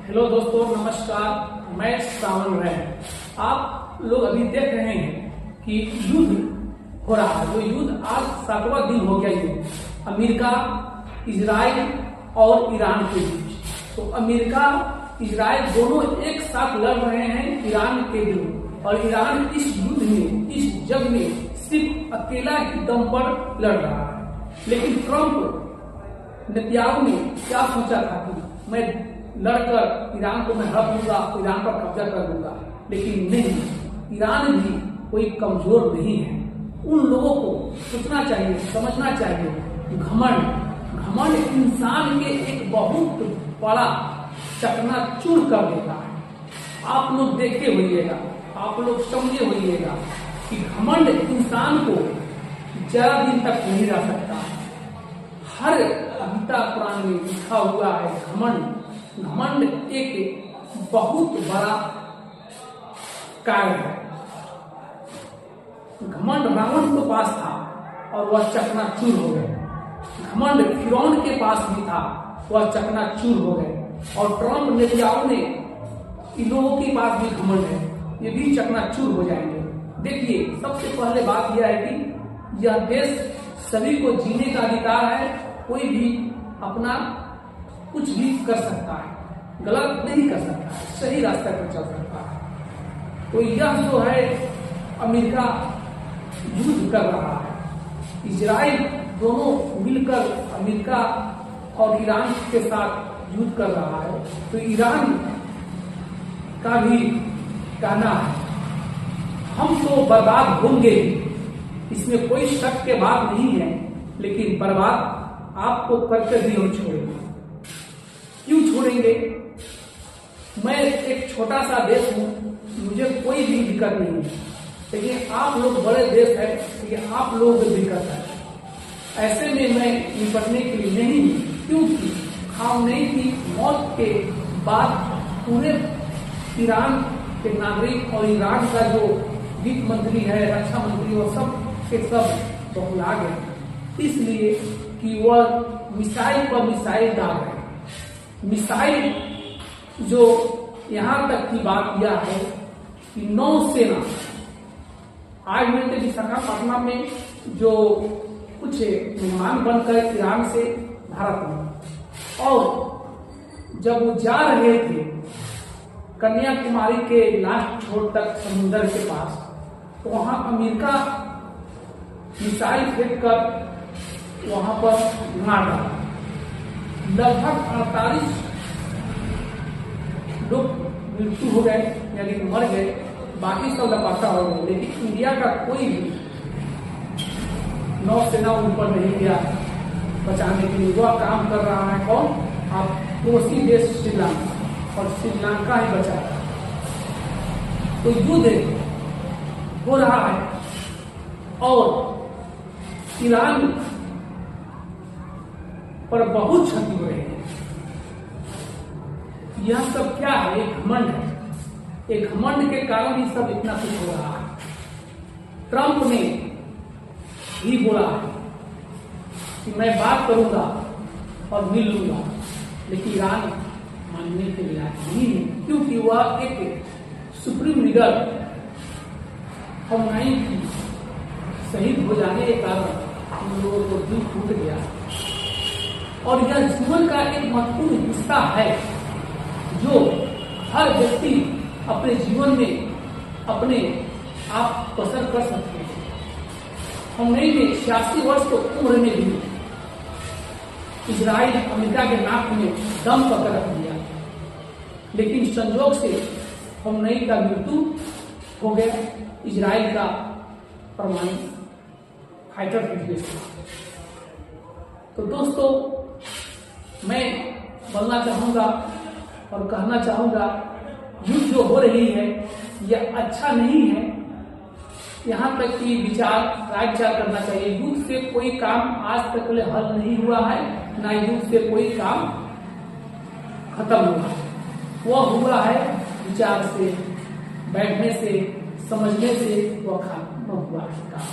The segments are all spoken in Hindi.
हेलो दोस्तों, नमस्कार। मैं श्रावण रैन। आप लोग अभी देख रहे हैं कि युद्ध हो रहा है। वो युद्ध आज 7वां दिन हो गया। युद्ध अमेरिका, इजराइल और ईरान के बीच। तो अमेरिका, इजराइल दोनों एक साथ लड़ रहे हैं ईरान के विरुद्ध। और ईरान इस युद्ध में, इस जंग में सिर्फ अकेला ही दम पर लड़ रहा है। लेकिन ट्रंप नेतन्याहू ने क्या सोचा था कि मैं लड़कर ईरान को मैं हरा दूंगा, ईरान पर कब्जा कर दूंगा। लेकिन नहीं, ईरान भी कोई कमजोर नहीं है। उन लोगों को सोचना चाहिए, समझना चाहिए कि घमंड इंसान के एक बहुत बड़ा चकनाचूर कर देता है। आप लोग देखे होइएगा, आप लोग समझे होइएगा कि घमंड इंसान को ज्यादा दिन तक नहीं रह सकता। हर गीता पुराण में लिखा हुआ है घमंड एक बहुत बड़ा कार्य है। घमंड रावण के पास था और वह चकनाचूर हो गए। घमंड फिरौन के पास भी था, वह चकनाचूर हो गए। और ट्रंप नेतन्याहू ने इन लोगों के पास भी घमंड है, ये भी चकनाचूर हो जाएंगे। देखिए, सबसे पहले बात यह है कि यह देश सभी को जीने का अधिकार है। कोई भी अपना कुछ भी कर सकता है, गलत नहीं कर सकता है, सही रास्ते पर चल सकता है। तो यह जो है अमेरिका युद्ध कर रहा है, इजराइल दोनों मिलकर अमेरिका और ईरान के साथ युद्ध कर रहा है। तो ईरान का भी कहना है हम तो बर्बाद होंगे, इसमें कोई शक के बात नहीं है। लेकिन बर्बाद आपको करके भी हम छोड़ेंगे। क्यों छोड़ेंगे? मैं एक छोटा सा देश हूं, मुझे कोई भी दिक्कत नहीं है। लेकिन आप लोग बड़े देश है, लेकिन आप लोगों को दिक्कत है। ऐसे में मैं निपटने के लिए नहीं, क्योंकि खामनेई की मौत के बाद पूरे ईरान के नागरिक और ईरान का जो वित्त मंत्री है, रक्षा मंत्री, वो सब के सब बौखला गए। इसलिए कि वह मिसाइल पर मिसाइल डाल रहे हैं। मिसाइल जो यहां तक की बात यह है कि नौसेना आज हुए थे विशाखापट्टनम में, जो कुछ मेहमान बनकर ईरान से भारत में, और जब वो जा रहे थे कन्याकुमारी के लास्ट छोर तक समुद्र के पास, तो वहां अमेरिका मिसाइल फेंक कर वहां पर मार डाला। लगभग 48 लोग मृत्यु हो गए, यानी मर गए, बाकी सब लापता हो गए। लेकिन इंडिया का कोई भी नौसेना ऊपर नहीं गया बचाने के लिए। वह काम कर रहा है कौन? आप पड़ोसी देश श्रीलंका, और श्रीलंका ही बचा रहा है। तो युद्ध हो रहा है और ईरान पर बहुत क्षति हो रही है। यह सब क्या है? एक घमंड है। एक घमंड के कारण ही सब इतना कुछ हो रहा है। ट्रंप ने ही बोला है कि मैं बात करूंगा और मिल लूंगा, लेकिन ईरान मानने के लिए नहीं है, क्योंकि वह एक सुप्रीम लीडर खमेनी की शहीद हो जाने के कारण उन लोगों को दिल टूट गया। और यह जीवन का एक महत्वपूर्ण हिस्सा है जो हर व्यक्ति अपने जीवन में अपने आप बसर कर सकते हैं। खमेनी ने 86 वर्ष की उम्र में भी इजराइल अमेरिका के नाक में दम पकड़ रख दिया, लेकिन संजोग से खमेनी का मृत्यु हो गया। इजराइल का परमाणु फाइटर फेंक। तो दोस्तों, मैं बोलना चाहूंगा और कहना चाहूंगा, युद्ध जो हो रही है यह अच्छा नहीं है। यहाँ तक कि राय विचार करना चाहिए। युद्ध से कोई काम आज तक हल नहीं हुआ है, ना युद्ध से कोई काम खत्म हुआ है। वह हुआ है विचार से, बैठने से, समझने से वह खत्म हुआ है काम।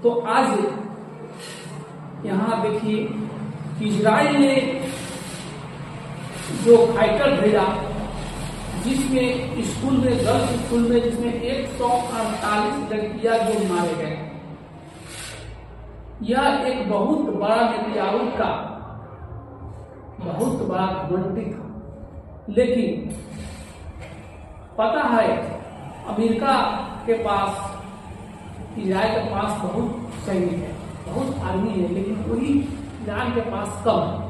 तो आज यहाँ देखिए कि इजराइल ने जो फाइटर भेजा, जिसमें स्कूल में, गर्ल्स स्कूल में, जिसमें 148 लड़कियां जो मारे गए। यह एक बहुत बड़ा नेतन्याहू का बहुत बड़ा घमंडी था। लेकिन पता है अमेरिका के पास, इजराइल के पास बहुत सैनिक है, बहुत आर्मी है, लेकिन वही ईरान के पास कम है।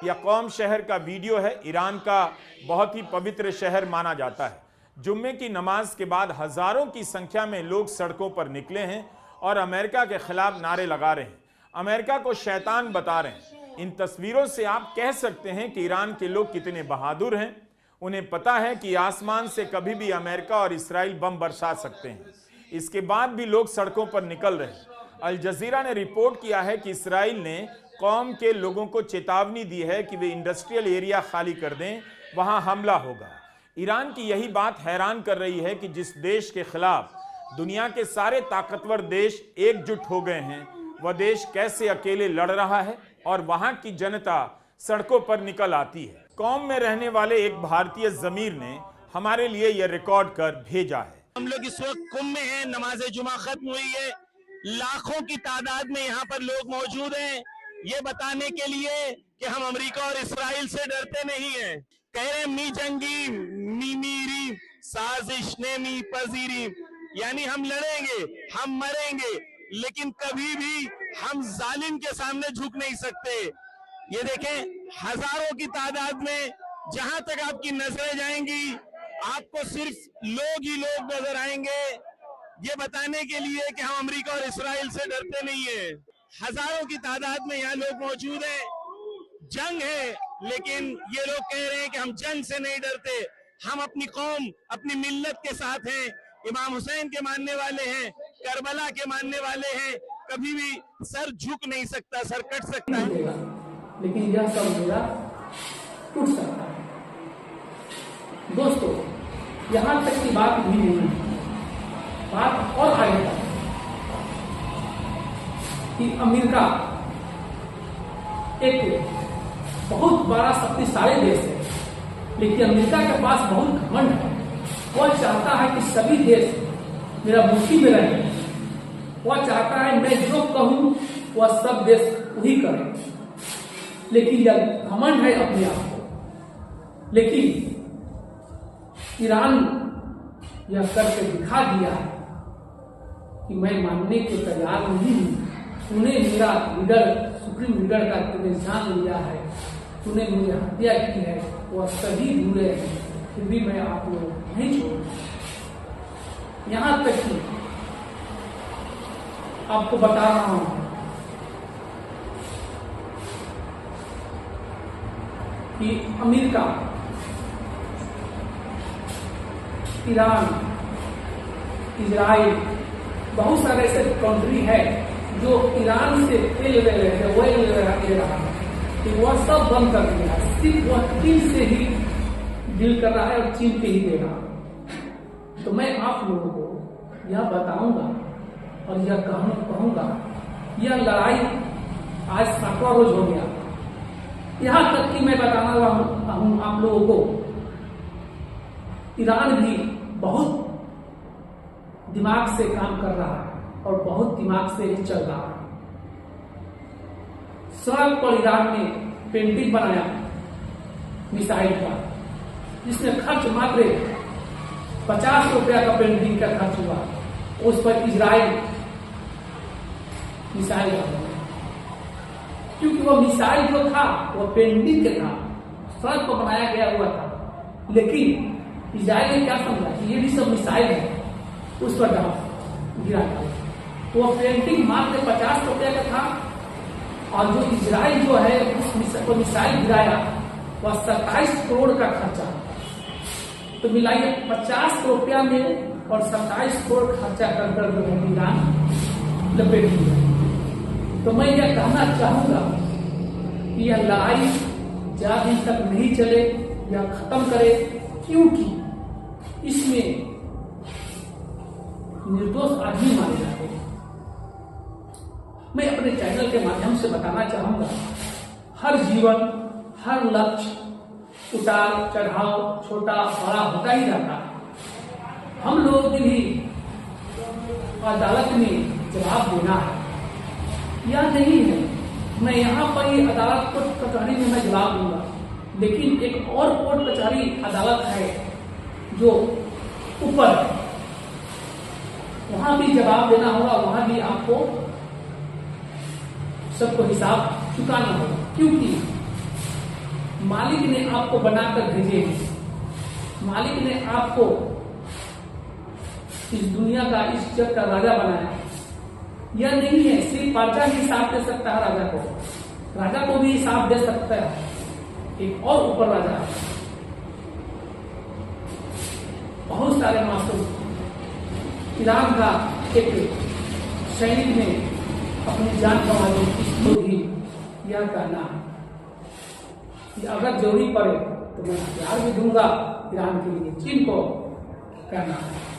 यह कौम शहर का वीडियो है। ईरान का बहुत ही पवित्र शहर माना जाता है। जुम्मे की नमाज के बाद हजारों की संख्या में लोग सड़कों पर निकले हैं और अमेरिका के खिलाफ नारे लगा रहे हैं, अमेरिका को शैतान बता रहे हैं। इन तस्वीरों से आप कह सकते हैं कि ईरान के लोग कितने बहादुर हैं। उन्हें पता है कि आसमान से कभी भी अमेरिका और इसराइल बम बरसा सकते हैं। इसके बाद भी लोग सड़कों पर निकल रहे हैं। अल जजीरा ने रिपोर्ट किया है कि इसराइल ने कौम के लोगों को चेतावनी दी है कि वे इंडस्ट्रियल एरिया खाली कर दें, वहां हमला होगा। ईरान की यही बात हैरान कर रही है कि जिस देश के खिलाफ दुनिया के सारे ताकतवर देश एकजुट हो गए हैं, वह देश कैसे अकेले लड़ रहा है और वहां की जनता सड़कों पर निकल आती है। कौम में रहने वाले एक भारतीय जमीर ने हमारे लिए यह रिकॉर्ड कर भेजा है। हम लोग इस वक्त कुंभ में हैं, नमाज जुमा खत्म हुई है, लाखों की तादाद में यहाँ पर लोग मौजूद हैं, ये बताने के लिए कि हम अमेरिका और इसराइल से डरते नहीं हैं। कह रहे हैं मी जंगी मी मीरी साजिश ने मी पजीरी, यानी हम लड़ेंगे, हम मरेंगे, लेकिन कभी भी हम जालिम के सामने झुक नहीं सकते। ये देखें, हजारों की तादाद में जहां तक आपकी नजरें जाएंगी, आपको सिर्फ लोग ही लोग नजर आएंगे, ये बताने के लिए कि हम अमेरिका और इसराइल से डरते नहीं है। हजारों की तादाद में यहाँ लोग मौजूद हैं। जंग है, लेकिन ये लोग कह रहे हैं कि हम जंग से नहीं डरते, हम अपनी कौम, अपनी मिल्लत के साथ हैं, इमाम हुसैन के मानने वाले हैं, करबला के मानने वाले हैं, कभी भी सर झुक नहीं सकता, सर कट सकता है, लेकिन यह सब मेरा टूट सकता है। दोस्तों, यहाँ तक की बात भी नहीं है, बात और आएगा कि अमेरिका एक बहुत बड़ा शक्तिशाली देश है, लेकिन अमेरिका के पास बहुत घमंड है। वह चाहता है कि सभी देश मेरा मुट्ठी में रहे। वह चाहता है मैं जो कहूं वह सब देश वही करें, लेकिन यह घमंड है अपने आप को। लेकिन ईरान यह करके दिखा दिया है कि मैं मानने के तैयार नहीं हूं। तूने मेरा लीडर, सुप्रीम लीडर का तूने जान लिया है, तूने मुझे हत्या की है, वह सभी बुरे हैं, फिर भी मैं आप लोग नहीं छोड़ूंगा। यहां तक कि आपको बता रहा हूं कि अमेरिका, ईरान, इजराइल, बहुत सारे ऐसे कंट्री है जो ईरान से तेल ले रहे थे, ऑयल ले रहा है, कि वह सब बंद कर दिया है। सिर्फ वह चीन से ही डील कर रहा है और चीन के ही दे रहा है। तो मैं आप लोगों को यह बताऊंगा और यह कहूंगा, यह लड़ाई आज 7वां रोज हो गया। यहां तक कि मैं बताना हूं आप लोगों को, ईरान भी बहुत दिमाग से काम कर रहा है और बहुत दिमाग से ही चल रहा है। सड़क पर ईरान ने पेंटिंग बनाया मिसाइल का, जिसमें खर्च मात्र 50 रुपया का पेंटिंग का खर्च हुआ। उस पर इजराइल मिसाइल का, क्योंकि वह मिसाइल जो था वह पेंटिंग के था, सड़क पर बनाया गया हुआ था। लेकिन इजराइल ने क्या समझा कि ये भी सब मिसाइल है, उस पर गिरा था। तो वह पेंटिंग मात्र 50 रुपया का था, और जो इजराइल जो है उस मिसाइल गिराया वह 27 करोड़ का खर्चा। तो मिलाइए 50 रुपया में और 27 करोड़ खर्चा कर जो है ईरान लपेट दिया। तो मैं यह कहना चाहूंगा कि यह लड़ाई ज्यादा दिन तक नहीं चले, यह खत्म करे, क्योंकि इसमें निर्दोष आदमी मारे जाते हैं। मैं अपने चैनल के माध्यम से बताना चाहूंगा, हर जीवन, हर लक्ष्य उतार चढ़ाव, छोटा बड़ा होता ही रहता है। हम लोगों की भी अदालत में जवाब देना है। यह नहीं है मैं यहाँ पर ही अदालत कोर्ट कचहरी में मैं जवाब दूंगा, लेकिन एक और कोर्ट कचहरी अदालत है जो ऊपर है, वहां भी जवाब देना होगा, वहां भी आपको सबको हिसाब चुकाना होगा, क्योंकि मालिक ने आपको बनाकर भेजे हैं, मालिक ने आपको इस दुनिया का, इस जग का राजा बनाया। यह नहीं है सिर्फ बादशाह ही हिसाब दे सकता है राजा को, राजा को भी हिसाब दे सकता है एक और ऊपर राजा। बहुत सारे मासूम, ईरान का एक सैनिक ने अपनी जान गंवा दी, इसको भी यह कहना है कि अगर जरूरी पड़े तो मैं हथियार भी दूंगा ईरान के लिए, चीन को कहना है।